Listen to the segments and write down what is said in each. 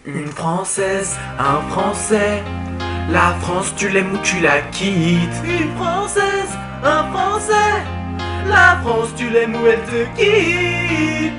Une Française, un Français, la France tu l'aimes ou tu la quittes. Une Française, un Français, la France tu l'aimes ou elle te quitte.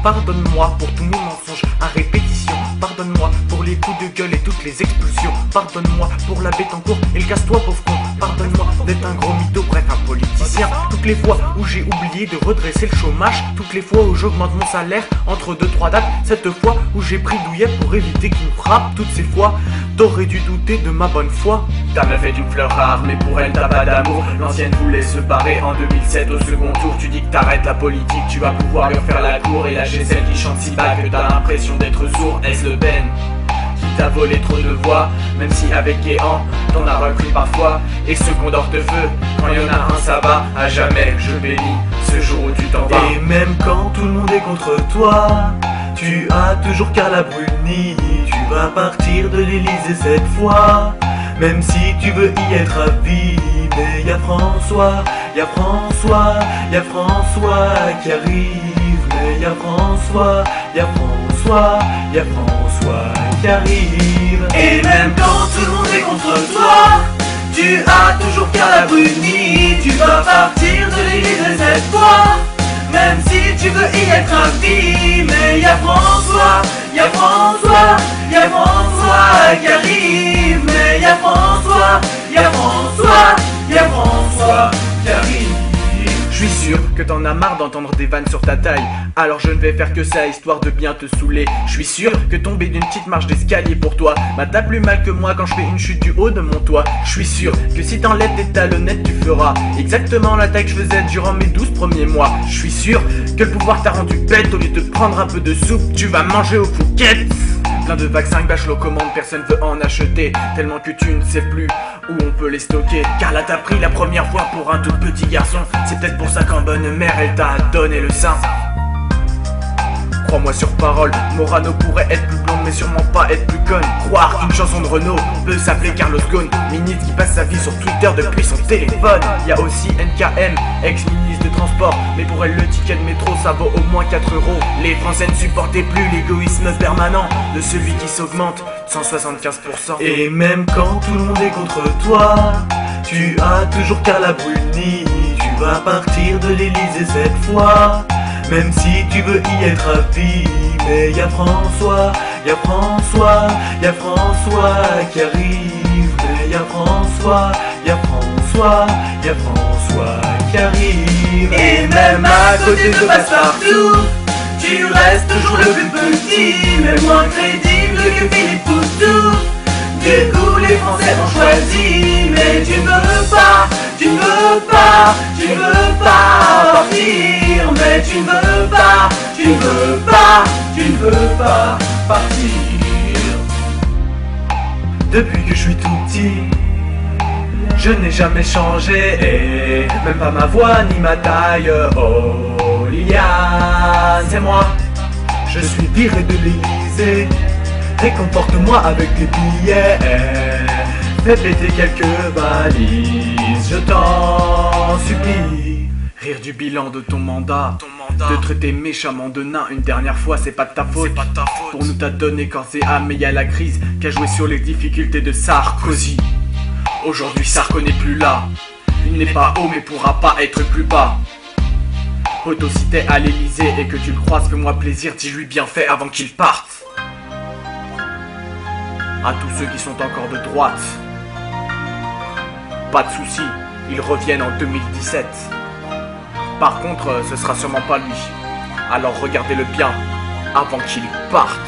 Pardonne-moi pour tous mes mensonges à répétition. Pardonne-moi pour les coups de gueule et toutes les expulsions. Pardonne-moi pour la bête en cours et le casse-toi pauvre con. Pardonne-moi d'être un gros mytho, bref un politicien. Toutes les fois où j'ai oublié de redresser le chômage. Toutes les fois où j'augmente mon salaire entre 2-3 dates. Cette fois où j'ai pris douillet pour éviter qu'il me frappe. Toutes ces fois, t'aurais dû douter de ma bonne foi. Ta meuf est une fleur rare mais pour elle t'as pas d'amour. L'ancienne voulait se barrer en 2007 au second tour. Tu dis que t'arrêtes la politique, tu vas pouvoir lui refaire la cour et lâcher celle qui chante si bas que t'as l'impression d'être sourd. Est-ce le Ben qui t'a volé trop de voix? Même si avec Guéant t'en as repris parfois. Et ce condor de feu, quand y'en a un ça va. À jamais je bénis ce jour où tu t'en vas. Et même quand tout le monde est contre toi, tu as toujours Carla Bruni. Tu vas partir de l'Élysée cette fois, même si tu veux y être à vie. Mais y'a François, y'a François, y'a François qui arrive. Mais y'a François, y'a François, y'a François qui arrive. Et même quand tout le monde est contre toi, tu as toujours Carla Bruni. Tu vas partir de l'Élysée cette fois, même si tu veux y être à vie. Mais y'a François, y'a François, y'a François qui arrive. Mais y'a François, y'a François, y'a François qui arrive. Je suis sûr que t'en as marre d'entendre des vannes sur ta taille, alors je ne vais faire que ça histoire de bien te saouler. Je suis sûr que tomber d'une petite marche d'escalier pour toi t'as plus mal que moi quand je fais une chute du haut de mon toit. Je suis sûr que si t'enlèves tes talonnettes tu feras exactement la taille que je faisais durant mes 12 premiers mois. Je suis sûr que le pouvoir t'a rendu bête, au lieu de prendre un peu de soupe tu vas manger aux fouquettes. Plein de vaccins que Bachelot commande, personne veut en acheter, tellement que tu ne sais plus où on peut les stocker. Car là t'as pris la première fois pour un tout petit garçon. C'est peut-être pour ça qu'en bonne mère elle t'a donné le sein. Crois-moi sur parole, Morano pourrait être plus blonde mais sûrement pas être plus conne. Croire qu'une chanson de Renault peut s'appeler Carlos Ghosn. Ministre qui passe sa vie sur Twitter depuis son téléphone. Y a aussi NKM, ex-ministre de transport, mais pour elle le ticket de métro ça vaut au moins 4 €. Les Français ne supportaient plus l'égoïsme permanent de celui qui s'augmente 175%. Et même quand tout le monde est contre toi, tu as toujours Carla Bruni. Tu vas partir de l'Élysée cette fois, même si tu veux y être à vie. Mais y'a François, y'a François, y'a François qui arrive. Mais y'a François, y'a François, y'a François qui arrive. Et même à côté de Passepartout, tu restes toujours le plus petit, mais moins crédible que Philippe Poutou. Du coup les Français ont choisi, mais tu ne veux pas, tu ne veux pas, tu ne veux pas partir. Mais tu ne veux pas, tu ne veux pas, tu ne veux pas partir. Depuis que je suis tout petit, je n'ai jamais changé, et même pas ma voix ni ma taille. Oh Liliane, c'est moi, je suis viré de l'Élysée. Réconforte-moi avec tes billets, fais péter quelques valises, je t'en supplie. Rire du bilan de ton mandat, de traiter méchamment de nain une dernière fois, c'est pas de ta faute. Pour nous t'as donné corps et âme, mais y'a la crise qui a joué sur les difficultés de Sarkozy. Aujourd'hui Sarko n'est plus là, il n'est pas haut mais pourra pas être plus bas. Poto si t'es à l'Élysée et que tu le croises, fais-moi plaisir, dis-lui bien fait avant qu'il parte. À tous ceux qui sont encore de droite, pas de soucis, ils reviennent en 2017. Par contre, ce sera sûrement pas lui. Alors regardez-le bien avant qu'il parte.